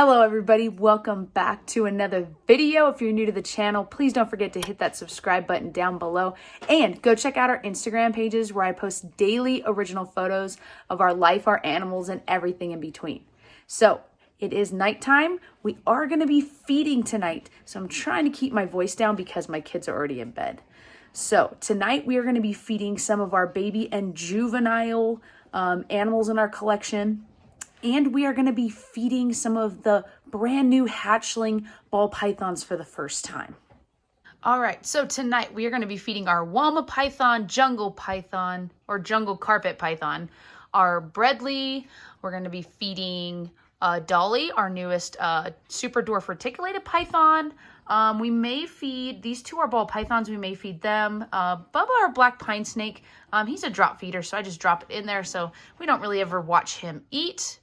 Hello everybody, welcome back to another video. If you're new to the channel, please don't forget to hit that subscribe button down below and go check out our Instagram pages where I post daily original photos of our life, our animals, and everything in between. So it is nighttime. We are going to be feeding tonight. So I'm trying to keep my voice down because my kids are already in bed. So tonight we are going to be feeding some of our baby and juvenile animals in our collection. And we are going to be feeding some of the brand new hatchling ball pythons for the first time. All right, so tonight we are going to be feeding our Wama python, jungle python, or jungle carpet python, our Bredli. We're going to be feeding Dolly, our newest super dwarf reticulated python. We may feed, these two are ball pythons, we may feed them. Bubba, our black pine snake, he's a drop feeder, so I just drop it in there, so we don't really ever watch him eat.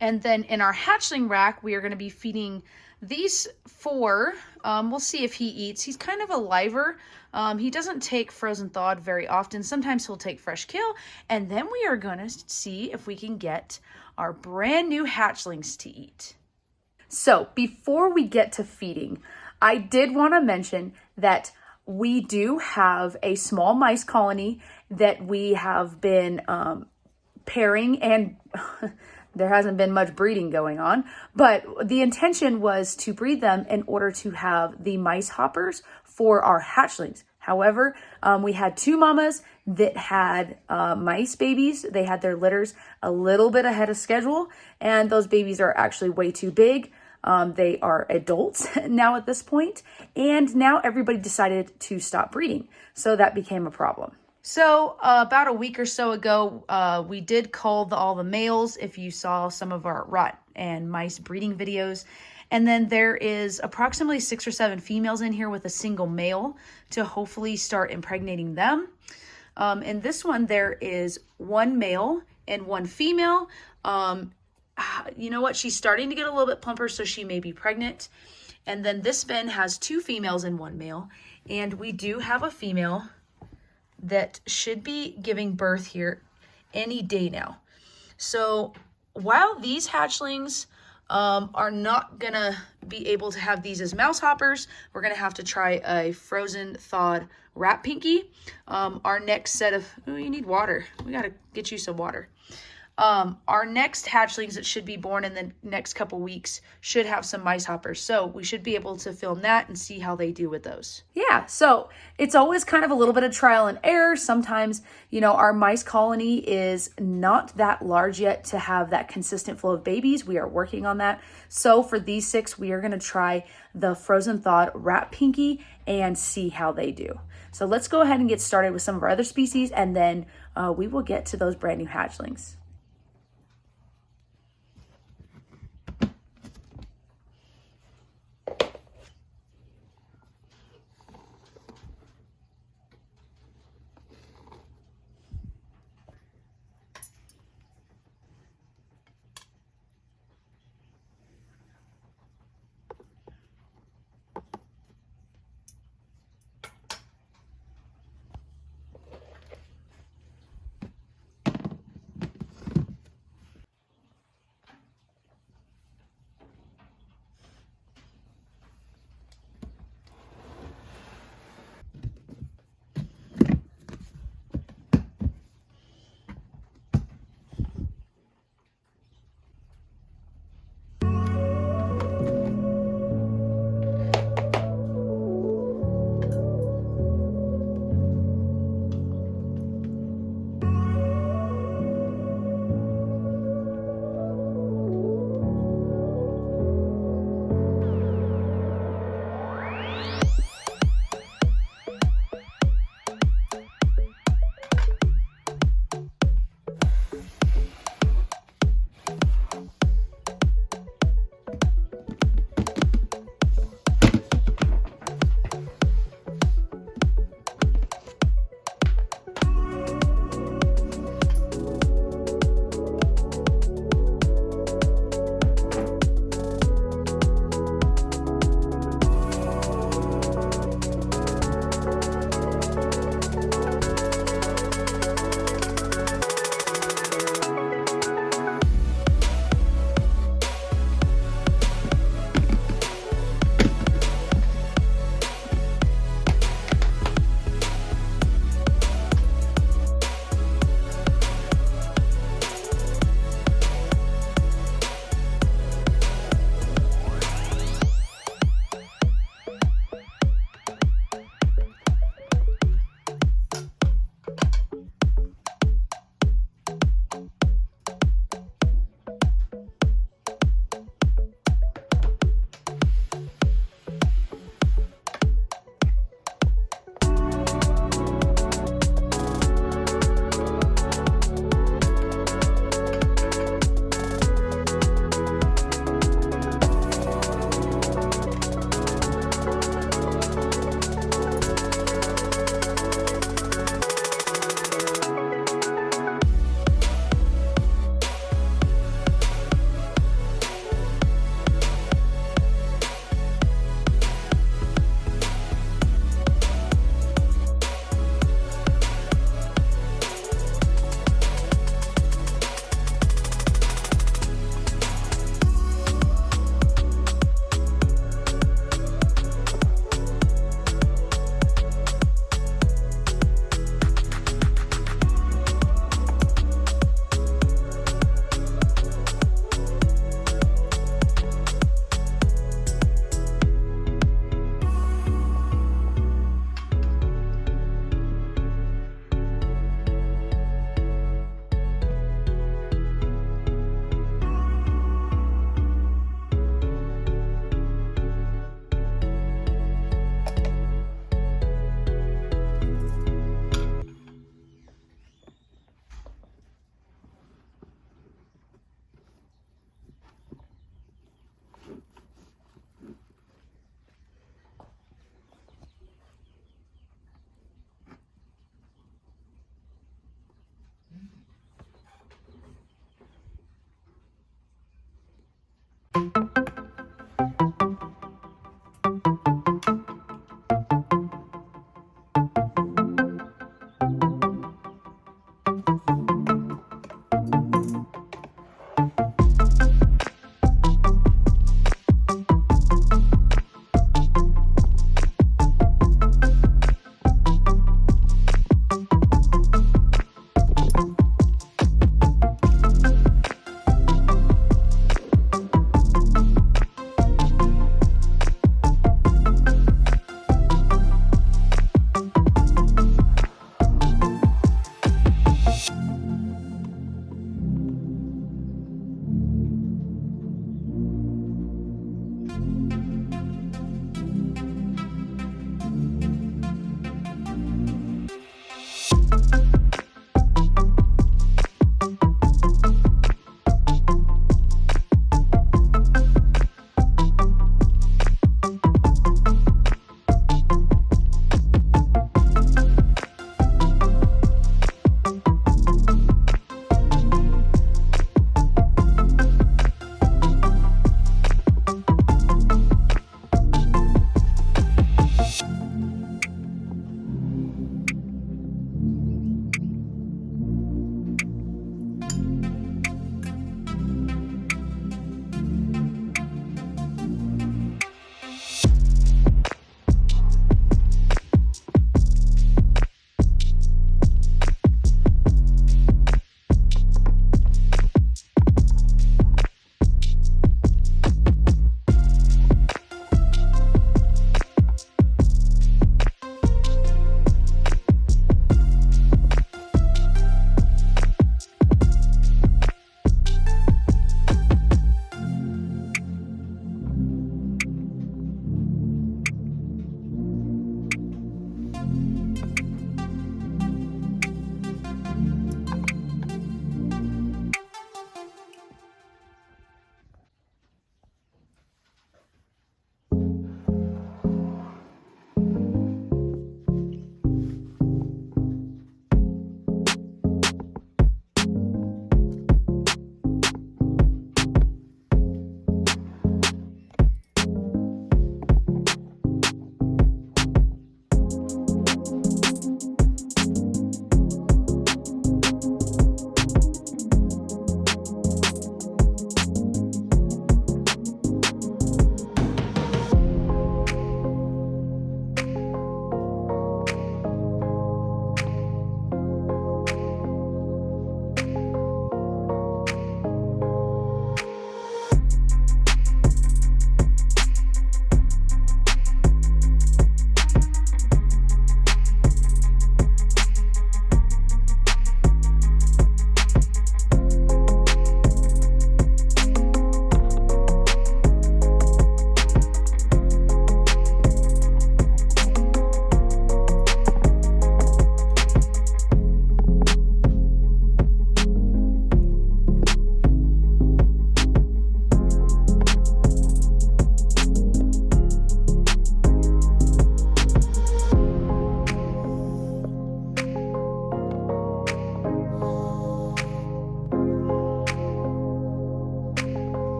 And then in our hatchling rack, we are going to be feeding these four. We'll see if he eats. He's kind of a liver. He doesn't take frozen thawed very often. Sometimes he'll take fresh kill. And then we are going to see if we can get our brand new hatchlings to eat. So before we get to feeding, I did want to mention that we do have a small mice colony that we have been pairing, and there hasn't been much breeding going on, but the intention was to breed them in order to have the mice hoppers for our hatchlings. However, we had two mamas that had mice babies. They had their litters a little bit ahead of schedule, and those babies are actually way too big. They are adults now at this point, and now everybody decided to stop breeding. So that became a problem. So about a week or so ago, we did cull all the males, if you saw some of our rat and mice breeding videos. And then there is approximately 6 or 7 females in here with a single male to hopefully start impregnating them. In this one, there is 1 male and 1 female. You know what? She's starting to get a little bit plumper, so she may be pregnant. And then this bin has 2 females and 1 male. And we do have a female that should be giving birth here any day now. So while these hatchlings are not gonna be able to have these as mouse hoppers, we're gonna have to try a frozen thawed rat pinky. Our next set of, oh, you need water. We gotta get you some water. Our next hatchlings that should be born in the next couple weeks should have some mice hoppers. So we should be able to film that and see how they do with those. Yeah, so it's always kind of a little bit of trial and error. Sometimes, you know, our mice colony is not that large yet to have that consistent flow of babies. We are working on that. So for these 6, we are going to try the frozen thawed rat pinky and see how they do. So let's go ahead and get started with some of our other species, and then we will get to those brand new hatchlings.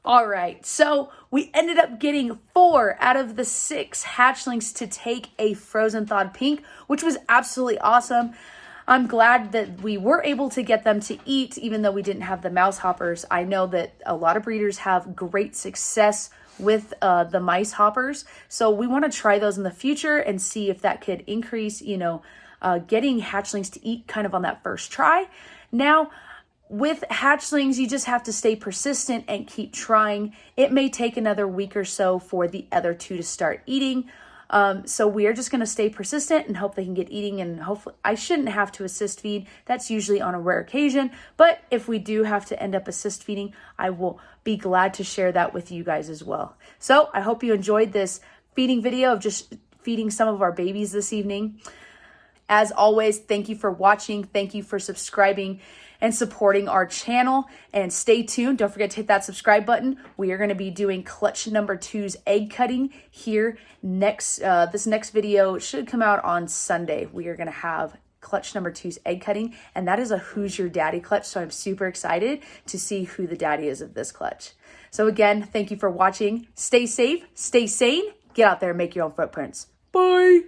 All right, so we ended up getting 4 out of the 6 hatchlings to take a frozen thawed pink, which was absolutely awesome. I'm glad that we were able to get them to eat, even though we didn't have the mouse hoppers. I know that a lot of breeders have great success with the mice hoppers, so we want to try those in the future and see if that could increase, getting hatchlings to eat kind of on that first try. Now, with hatchlings, you just have to stay persistent and keep trying. It may take another week or so for the other 2 to start eating. So we are just going to stay persistent and hope they can get eating, and hopefully I shouldn't have to assist feed. That's usually on a rare occasion, but if we do have to end up assist feeding, I will be glad to share that with you guys as well. So I hope you enjoyed this feeding video of just feeding some of our babies this evening. As always, thank you for watching. Thank you for subscribing and supporting our channel, and stay tuned. Don't forget to hit that subscribe button. We are going to be doing clutch number 2's egg cutting here next. This next video should come out on Sunday. We are going to have clutch number 2's egg cutting, and that is a Who's Your Daddy clutch. So I'm super excited to see who the daddy is of this clutch. So again, thank you for watching. Stay safe, stay sane, get out there and make your own footprints. Bye.